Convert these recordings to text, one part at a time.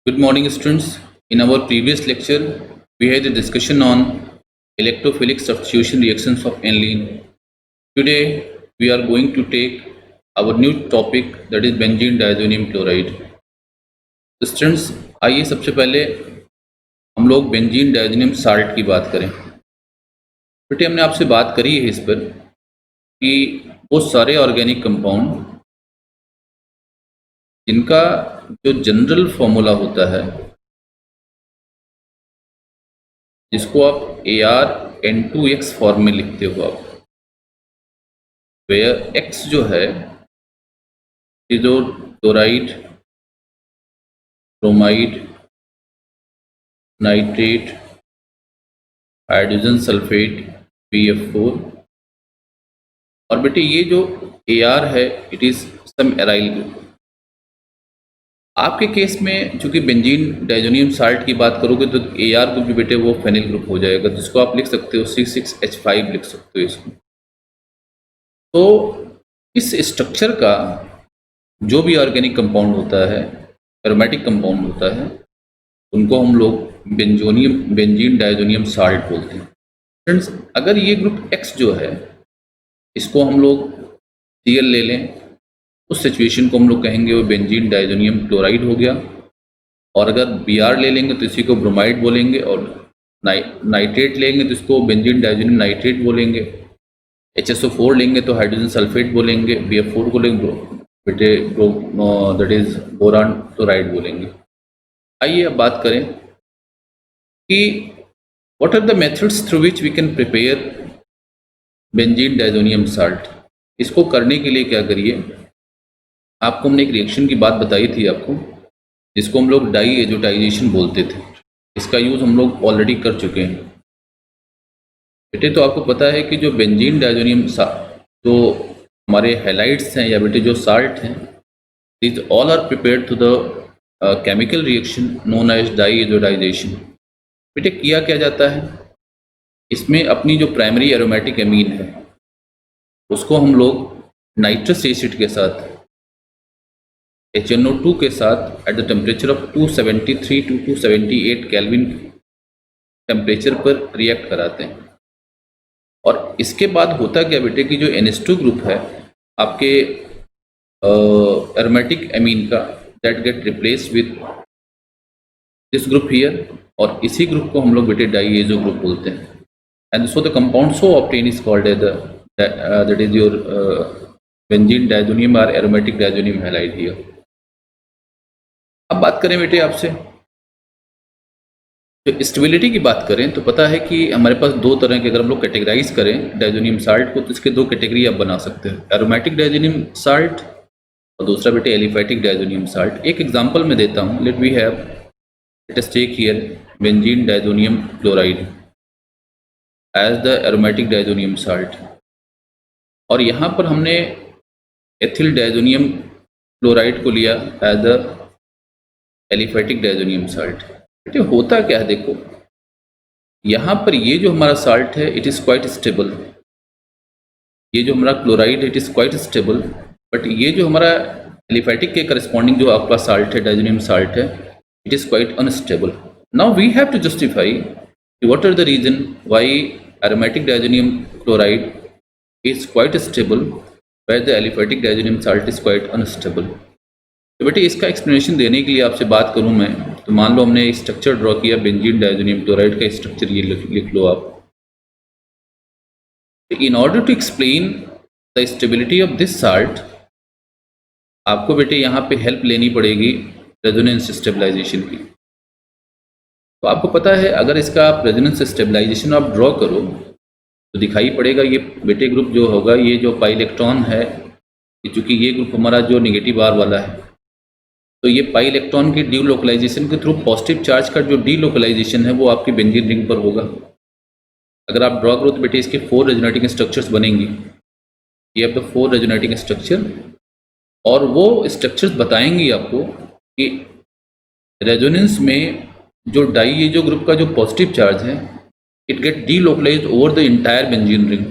Good morning, students. In our previous lecture, we had a discussion on electrophilic substitution reactions of aniline. Today, we are going to take our new topic, that is benzene diazonium chloride. तो students, आइए सबसे पहले हम लोग benzene diazonium salt की बात करें। बेटे, हमने आपसे बात करी है इस पर कि वो सारे ऑर्गेनिक कंपाउंड जिनका जो जनरल फॉर्मूला होता है, जिसको आप ArN2X फॉर्म में लिखते हो आप, वेयर X जो है जो chloride, bromide, nitrate, hydrogen sulphate, BF4, और बेटे ये जो Ar है it is some aryl group. आपके केस में चूंकि बेंजीन डायजोनियम साल्ट की बात करोगे तो Ar ग्रुप जो बेटे वो फेनिल ग्रुप हो जाएगा, जिसको आप लिख सकते हो C6H5 लिख सकते हो इसको। तो इस स्ट्रक्चर का जो भी ऑर्गेनिक कंपाउंड होता है, एरोमेटिक कंपाउंड होता है, उनको हम लोग बेंजीन डायजोनियम साल्ट बोलते हैं। फ्रेंड्स, अगर ये ग्रुप X जो है इसको हम लोग Cl ले लें, उस सिचुएशन को हम लोग कहेंगे वो बेंजीन डायजोनियम क्लोराइड हो गया। और अगर Br ले लेंगे तो इसी को ब्रोमाइड बोलेंगे, और नाइट्रेट लेंगे तो इसको बेंजीन डायजोनियम नाइट्रेट बोलेंगे। HSO4 लेंगे तो हाइड्रोजन सल्फेट बोलेंगे, BF4 को लेंगे बेटे दैट इज बोरान क्लोराइड बोलेंगे। आइए अब बात करें कि what are the methods through which we can prepare benzene diazonium salt. इसको करने के लिए क्या करिए, आपको हमने एक रिएक्शन की बात बताई थी आपको, जिसको हम लोग डाई एजोटाइजेशन बोलते थे। इसका यूज़ हम लोग ऑलरेडी कर चुके हैं बेटे। तो आपको पता है कि जो बेंजीन डायजोनियम जो हमारे हैलाइड्स हैं या बेटे जो साल्ट हैं, this all are prepared through the chemical reaction known as diazotization. बेटे किया क्या जाता है, इसमें अपनी जो प्राइमरी एरोमेटिक एमीन है उसको हम लोग नाइट्रस एसिड के साथ HNO2 के साथ at the temperature of 273 to 278 kelvin temperature पर रिएक्ट कराते हैं। और इसके बाद होता क्या बेटे कि जो NH2 ग्रुप है आपके एरोमेटिक एमीन का, that get replaced with this group here, और इसी ग्रुप को हम लोग बेटे डाईएजो ग्रुप बोलते हैं। And so the compound so obtain is called as that is your benzene diazonium और एरोमेटिक डायजोनियम हैलाइड हियर। अब बात करें बेटे आपसे, जो स्टेबिलिटी की बात करें तो पता है कि हमारे पास दो तरह के, अगर हम लोग कैटेगराइज करें डायजोनियम साल्ट को, तो इसके दो कैटेगरी आप बना सकते हैं, एरोमेटिक डायजोनियम साल्ट और दूसरा बेटे एलिफैटिक डायजोनियम साल्ट। एक एग्जांपल मैं देता हूं, let we have let us take here benzene diazonium chloride as the aromatic diazonium salt, और यहाँ पर हमने एथिल डायजोनियम क्लोराइड को लिया as the aliphatic diazonium salt. बेटे होता क्या है, देखो यहाँ पर ये जो हमारा साल्ट है इट इज़ क्वाइट स्टेबल, ये जो हमारा क्लोराइड है it is quite stable, but ये जो हमारा एलिफैटिक के करस्पॉन्डिंग जो आपका साल्ट है, डायजोनियम साल्ट है, it is quite unstable. Now we have to justify what are the reason why aromatic diazonium chloride is quite stable where the aliphatic diazonium salt is quite unstable. तो बेटे इसका explanation देने के लिए आपसे बात करूं मैं, तो मान लो हमने एक स्ट्रक्चर ड्रॉ किया बेंजीन डायजोनियम क्लोराइड का स्ट्रक्चर, ये लिख लो आप। In order to explain the stability of this salt, आपको बेटे यहाँ पे हेल्प लेनी पड़ेगी रेजोनेंस स्टेबलाइजेशन की। तो आपको पता है अगर इसका आप रेजोनेंस स्टेबलाइजेशन आप ड्रॉ करो तो दिखाई पड़ेगा ये बेटे ग्रुप जो होगा, ये जो पाई इलेक्ट्रॉन है, चूँकि ये ग्रुप हमारा जो नेगेटिव आर वाला है, तो ये पाई इलेक्ट्रॉन की डीलोकलाइजेशन के थ्रू पॉजिटिव चार्ज का जो डीलोकलाइजेशन है वो आपकी बेंजीन रिंग पर होगा। अगर आप ड्रॉ करो तो बेटे इसके 4 रेजोनेटिंग स्ट्रक्चर्स बनेंगी। ये अब 4 रेजोनेटिंग स्ट्रक्चर, और वो स्ट्रक्चर्स बताएंगी आपको कि रेजोनेंस में जो डाईएजो ग्रुप का जो पॉजिटिव चार्ज है it get delocalized over the entire benzene ring.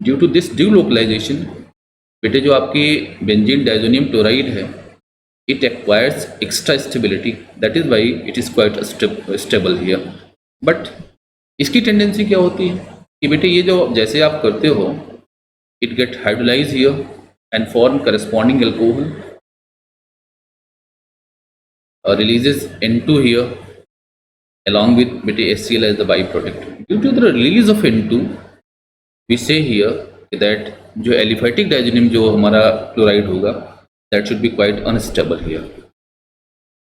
Due to this delocalization बेटे जो आपकी बेंजीन डायजोनियम क्लोराइड है it acquires extra stability, that is why it is quite stable here. But इसकी tendency क्या होती है कि बेटे ये जो जैसे आप करते हो, it get hydrolyzed here and form corresponding alcohol, releases N2 here along with beta HCl as the byproduct. Due to the release of N2, we say here that जो एलिफेटिक डाइजोनियम जो हमारा क्लोराइड होगा, that should be quite unstable here.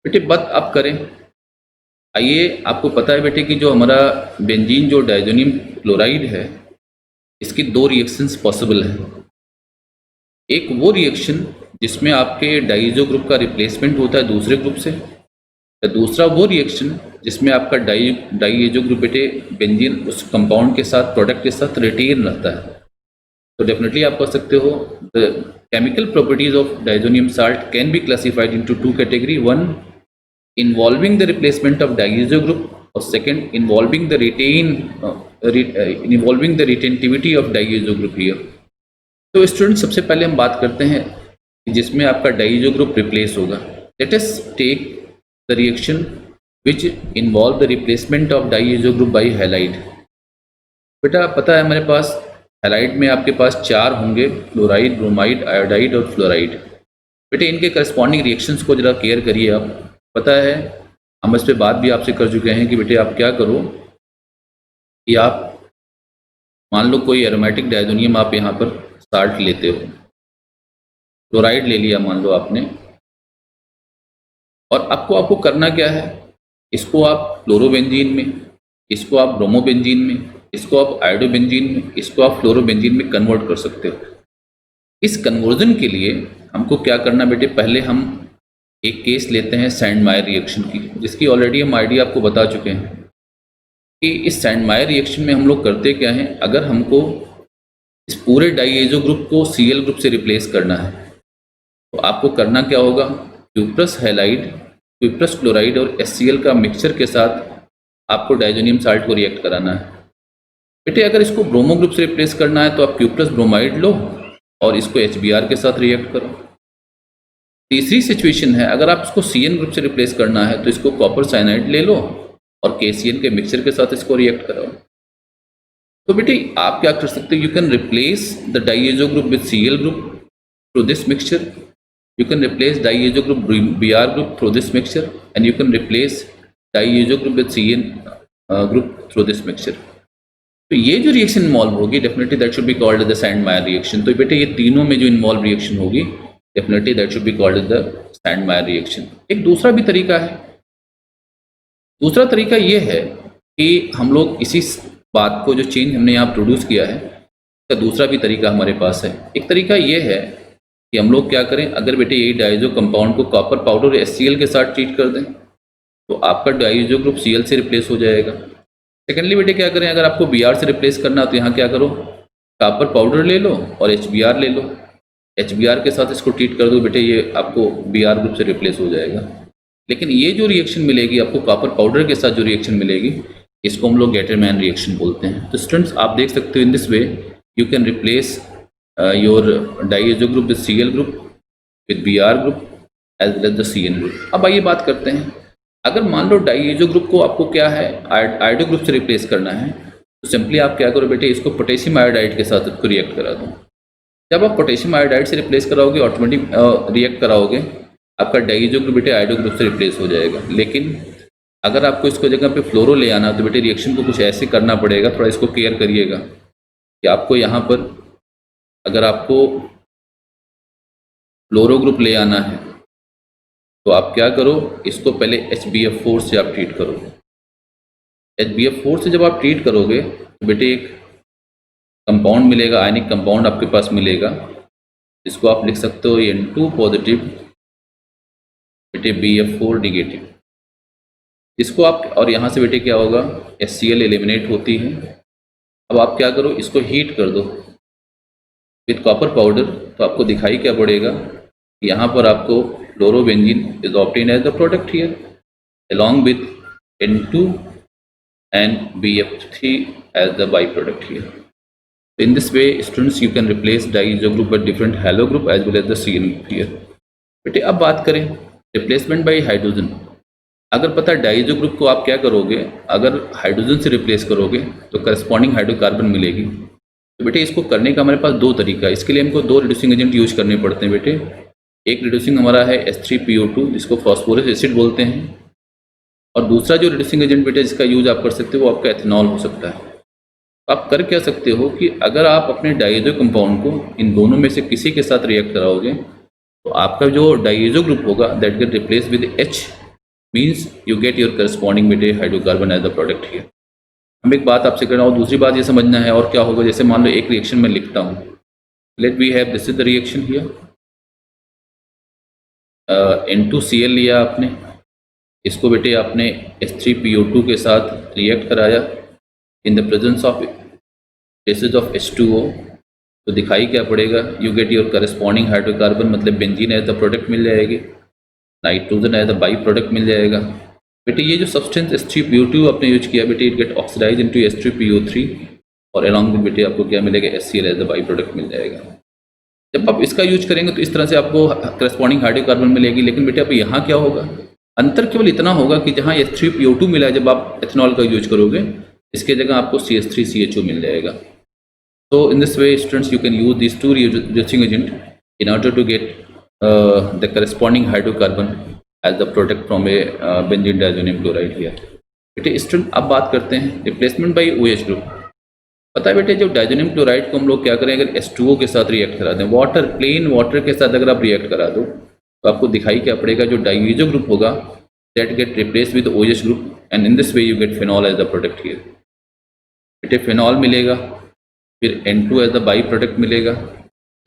बेटे बात आप करें, आइए आपको पता है बेटे कि जो हमारा बेंजीन जो डाइजोनियम क्लोराइड है, इसकी दो रिएक्शंस पॉसिबल हैं. एक वो रिएक्शन जिसमें आपके डाइजो ग्रुप का रिप्लेसमेंट होता है दूसरे ग्रुप से, या दूसरा वो रिएक्शन जिसमें आपका डाइएजो ग्रुप बेटे बेंजीन उस कंपाउंड के साथ, प्रोडक्ट के साथ रिटेन रहता है. तो डेफिनेटली आप कह सकते हो the chemical properties of diazonium salt can be classified into two category. One involving the replacement of diazo group, or second involving the retentivity of diazo group here. तो स्टूडेंट सबसे पहले हम बात करते हैं जिसमें आपका डाइजो ग्रुप रिप्लेस होगा. Let us take the reaction which involve the replacement of diazo group by halide. बेटा पता है हमारे पास हैलाइड में आपके पास चार होंगे, फ्लोराइड, ब्रोमाइड, आयोडाइड और फ्लोराइड. बेटे इनके करस्पॉन्डिंग रिएक्शंस को जरा केयर करिए आप. पता है हम इस पे बात भी आपसे कर चुके हैं कि बेटे आप क्या करो कि आप मान लो कोई एरोमेटिक डाइजोनियम आप यहाँ पर साल्ट लेते हो, क्लोराइड ले लिया मान लो आपने, और आपको करना क्या है, इसको आप फ्लोरोबेंजीन में, इसको आप ब्रोमोबेंजीन में, इसको आप आयोडोबेंजीन में, इसको आप फ्लोरोबेंजीन में कन्वर्ट कर सकते हो. इस कन्वर्जन के लिए हमको क्या करना बेटे, पहले हम एक केस लेते हैं सैंडमायर रिएक्शन की, जिसकी ऑलरेडी हम आइडिया आपको बता चुके हैं कि इस सैंडमायर रिएक्शन में हम लोग करते क्या हैं. अगर हमको इस पूरे डाइएजो ग्रुप को Cl ग्रुप से रिप्लेस करना है तो आपको करना क्या होगा, क्यूप्रस हैलाइड, क्यूप्रस क्लोराइड और HCl का मिक्सचर के साथ आपको डाइजोनियम साल्ट को रिएक्ट कराना है. बेटे अगर इसको ब्रोमो ग्रुप से रिप्लेस करना है तो आप क्यूप्रस ब्रोमाइड लो और इसको HBr के साथ रिएक्ट करो. तीसरी सिचुएशन है, अगर आप इसको CN ग्रुप से रिप्लेस करना है तो इसको कॉपर साइनाइड ले लो और KCN के मिक्सचर के साथ इसको रिएक्ट कराओ. तो बेटे आप क्या कर सकते हो, you can replace the diazo group with Cl group through this mixture, you can replace diazo group Br group through this mixture, and you can replace diazo group with CN group through this mixture. तो ये जो reaction involve होगी definitely that should be called the Sandmeyer reaction. तो बेटे ये तीनों में जो इन्वॉल्व रिएक्शन होगी definitely that should be called the Sandmeyer reaction. एक दूसरा भी तरीका है. दूसरा तरीका ये है कि हम लोग इसी बात को जो चेंज हमने यहाँ प्रोड्यूस किया है, इसका दूसरा भी तरीका हमारे पास है. एक तरीका ये है कि हम लोग क्या करें, अगर बेटे यही डाइजो कंपाउंड को कॉपर पाउडर HCl के साथ ट्रीट कर दें तो आपका डाइजो ग्रुप Cl से रिप्लेस हो जाएगा. सेकेंडली बेटे क्या करें, अगर आपको Br से रिप्लेस करना तो यहाँ क्या करो, कॉपर पाउडर ले लो और HBr ले लो, HBr के साथ इसको ट्रीट कर दो, बेटे ये आपको Br ग्रुप से रिप्लेस हो जाएगा. लेकिन ये जो रिएक्शन मिलेगी आपको कॉपर पाउडर के साथ जो रिएक्शन मिलेगी, इसको हम लोग गेटरमैन रिएक्शन बोलते हैं. तो स्टूडेंट्स आप देख सकते हो in this way you can replace your diazo group with Cl group with Br group as well as the CN group. अब आइए बात करते हैं, अगर मान लो डाइएजो ग्रुप को आपको क्या है आयोडो ग्रुप से रिप्लेस करना है तो सिंपली आप क्या करो बेटे, इसको पोटेशियम आयोडाइड के साथ इसको रिएक्ट करा दो. जब आप पोटेशियम आयोडाइड से रिप्लेस कराओगे ऑटोमेटिक रिएक्ट कराओगे, आपका डाइएजो ग्रुप बेटे आयोडो ग्रुप से रिप्लेस हो जाएगा. लेकिन अगर आपको इसको जगह पे फ्लोरो ले आना तो बेटे रिएक्शन को कुछ ऐसे करना पड़ेगा, थोड़ा इसको केयर करिएगा कि आपको यहाँ पर अगर आपको फ्लोरो ग्रुप ले आना है तो आप क्या करो, इसको पहले HbF4 से आप ट्रीट करो. HbF4 से जब आप ट्रीट करोगे तो बेटे एक कंपाउंड मिलेगा, आयनिक कंपाउंड आपके पास मिलेगा, इसको आप लिख सकते हो N2 पॉजिटिव बेटे BF4 निगेटिव. इसको आप और यहाँ से बेटे क्या होगा, HCl एलिमिनेट होती है. अब आप क्या करो, इसको हीट कर दो विद कॉपर पाउडर, तो आपको दिखाई क्या पड़ेगा, यहाँ पर आपको fluorobenzene is obtained as the product here along with N2 and BF3 as the byproduct here. In this way students you can replace diiso group with different halo group as well as the CN group here. बेटे अब बात करें replacement by hydrogen. अगर पता है Dizo group को आप क्या करोगे, अगर हाइड्रोजन से रिप्लेस करोगे तो करस्पॉन्डिंग हाइड्रोकार्बन मिलेगी। तो बेटे इसको करने का हमारे पास दो तरीका है। इसके लिए हमको दो रिड्यूसिंग एजेंट यूज करने पड़ते हैं बेटे। एक रिड्यूसिंग हमारा है H3PO2 जिसको फॉस्फोरस एसिड बोलते हैं, और दूसरा जो रिड्यूसिंग एजेंट बेटे जिसका यूज आप कर सकते हो वो आपका एथेनॉल हो सकता है। आप कर क्या सकते हो कि अगर आप अपने डाइजो कंपाउंड को इन दोनों में से किसी के साथ रिएक्ट कराओगे तो आपका जो डाइजो ग्रुप होगा that get replace with H means you get your corresponding बेटे hydrocarbon as the product here. हम एक बात आपसे कर रहा हूँ, दूसरी बात ये समझना है और क्या होगा। जैसे मान लो एक रिएक्शन में लिखता हूँ, let we have this is the reaction here, N2Cl लिया आपने, इसको बेटे आपने H3PO2 के साथ रिएक्ट कराया in the presence of basis of H2O, तो दिखाई क्या पड़ेगा, you get your corresponding hydrocarbon, मतलब बेंजीन एज द प्रोडक्ट मिल जाएगी, nitrogen as the by product मिल जाएगा। बेटे ये जो सब्सटेंस H3PO2 आपने यूज किया बेटे, it get oxidise into H3PO3 और अलॉन्ग विद बेटे आपको क्या मिलेगा, HCl as the by product मिल जाएगा। जब आप इसका यूज करेंगे तो इस तरह से आपको करस्पॉन्डिंग हाइड्रोकार्बन मिलेगी। लेकिन बेटे अब यहाँ क्या होगा, अंतर केवल इतना होगा कि जहाँ H3PO2 मिला है जब आप एथेनॉल का यूज करोगे, इसके जगह आपको CH3CHO मिल जाएगा। So in this way students you can use these two reducing agent in order to get the corresponding hydrocarbon as the product from a benzene diazonium chloride here। बेटे student अब बात करते हैं रिप्लेसमेंट बाई OH ग्रुप। पता है बेटे जब diazonium chloride को हम लोग क्या करें, अगर H2O के साथ रिएक्ट करा दें, वाटर प्लेन वाटर के साथ अगर आप रिएक्ट करा दो तो आपको दिखाई क्या पड़ेगा, जो डाइजो ग्रुप होगा that get replace with OH group and in this way you get phenol as the product here. बेटे फिनॉल मिलेगा, फिर N2 as the by product मिलेगा,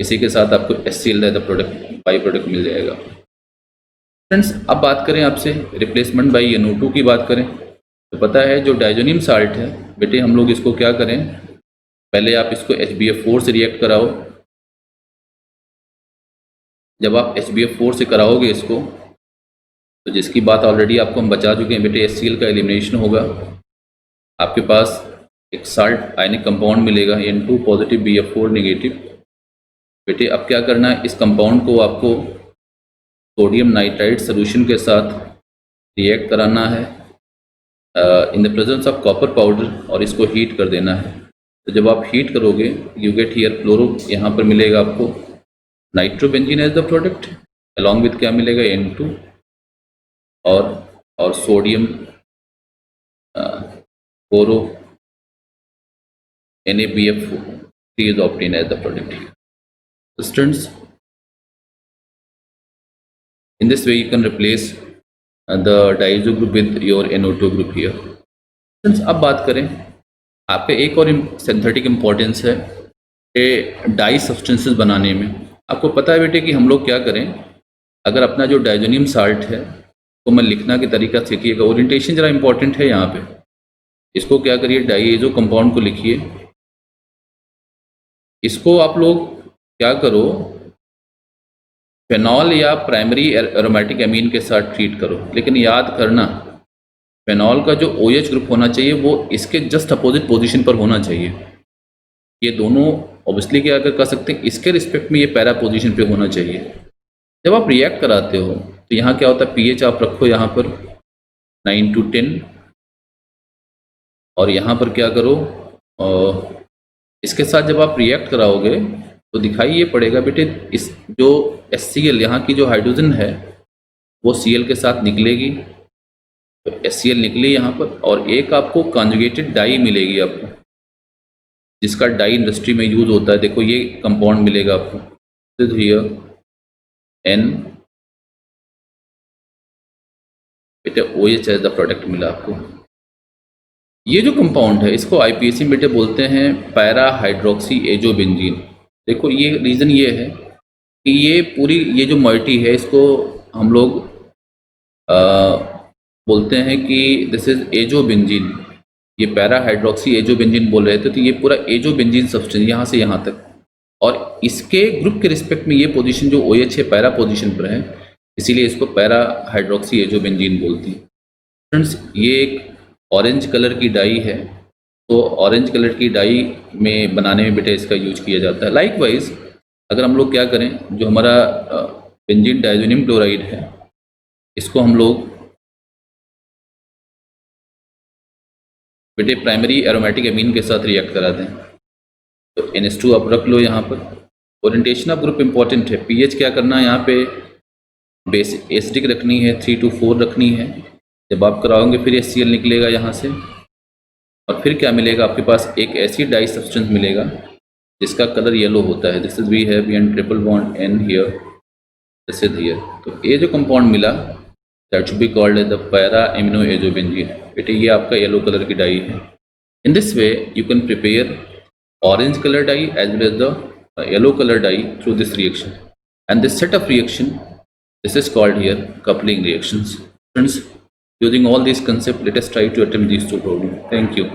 इसी के साथ आपको HCl as the product by product मिल जाएगा। फ्रेंड्स अब बात करें आपसे रिप्लेसमेंट बाई NO2 की बात करें तो पता है जो डायजोनियम साल्ट है बेटे हम लोग इसको क्या करें, पहले आप इसको HbF4 से रिएक्ट कराओ। जब आप HbF4 से कराओगे इसको तो जिसकी बात ऑलरेडी आपको हम बचा चुके हैं बेटे, HCl का एलिमिनेशन होगा, आपके पास एक साल्ट आयनिक कंपाउंड मिलेगा N2 पॉजिटिव BF4 नेगेटिव। बेटे अब क्या करना है, इस कंपाउंड को आपको सोडियम नाइट्राइड सोल्यूशन के साथ रिएक्ट कराना है इन the presence of copper powder और इसको हीट कर देना है। तो जब आप हीट करोगे यू गेट हियर क्लोरो, यहाँ पर मिलेगा आपको nitrobenzene as the product, along with क्या मिलेगा N2 और sodium chloro NaBF3 is obtained as the product here. So students, in this way you can replace the diazo group with your NO2 group here. Students अब बात करें आपके एक और synthetic importance है डाई सब्सटेंसेस बनाने में। आपको पता है बेटे कि हम लोग क्या करें, अगर अपना जो डायजोनियम साल्ट है तो मैं लिखना के तरीका सीखिएगा, ओरिएंटेशन जरा इंपॉर्टेंट है यहाँ पे। इसको क्या करिए, डाइएजो कंपाउंड को लिखिए, इसको आप लोग क्या करो फेनॉल या प्राइमरी एरोमेटिक एमीन के साथ ट्रीट करो। लेकिन याद करना फेनॉल का जो OH ग्रुप होना चाहिए वो इसके जस्ट अपोजिट पोजीशन पर होना चाहिए। ये दोनों ऑब्वियसली क्या कर सकते हैं, इसके रिस्पेक्ट में ये पैरा पोजीशन पे होना चाहिए। जब आप रिएक्ट कराते हो तो यहाँ क्या होता है, pH आप रखो यहाँ पर 9 to 10 और यहाँ पर क्या करो इसके साथ जब आप रिएक्ट कराओगे तो दिखाई ये पड़ेगा बेटे, इस जो HCl यहाँ की जो हाइड्रोजन है वो Cl के साथ निकलेगी, तो HCl निकली यहाँ पर, और एक आपको कॉन्जुगेटेड डाई मिलेगी आपको, जिसका डाई इंडस्ट्री में यूज होता है। देखो ये कंपाउंड मिलेगा आपको हियर N बेटे OH एज द प्रोडक्ट मिला आपको। ये जो कंपाउंड है इसको IPAC में बेटे बोलते हैं पैरा हाइड्रोक्सी एजोबेंजीन। देखो ये रीज़न ये है कि ये पूरी ये जो मॉइटी है इसको हम लोग बोलते हैं कि दिस इज एजोबेंजीन, ये पैरा हाइड्रोक्सी एजोबेंजीन बोल रहे थे, तो ये पूरा एजोबेंजीन सब्सटेंस यहाँ से यहाँ तक, और इसके ग्रुप के रिस्पेक्ट में ये पोजीशन जो OH है पैरा पोजीशन पर है, इसीलिए इसको पैरा हाइड्रोक्सी एजोबेंजीन बोलती है। फ्रेंड्स ये एक ऑरेंज कलर की डाई है, तो ऑरेंज कलर की डाई में बनाने में बेटा इसका यूज किया जाता है। लाइकवाइज अगर हम लोग क्या करें, जो हमारा बेंजीन डायजोनियम क्लोराइड है इसको हम लोग बेटे प्राइमरी एरोमेटिक एमीन के साथ रिएक्ट करा दें। तो NH2 आप रख लो यहाँ पर। ओरिएंटेशन ऑफ ग्रुप इंपॉर्टेंट है। पीएच क्या करना है यहाँ पे, बेस एसिडिक रखनी है, 3 to 4 रखनी है। जब आप कराओगे फिर HCl निकलेगा यहाँ से, और फिर क्या मिलेगा आपके पास, एक ऐसी डाई सब्सटेंस मिलेगा जिसका कलर येलो होता है। This is we have N triple bond N here, this is here. तो ये जो कंपाउंड मिला that should be called as the para amino azobenzene. बेटे ये आपका येलो कलर की डाई है। In this way you can prepare orange color dye as well as the yellow color dye through this reaction, and this set of reaction, this is called here coupling reactions. Friends, using all these concepts, let us try to attempt these two problems. Thank you.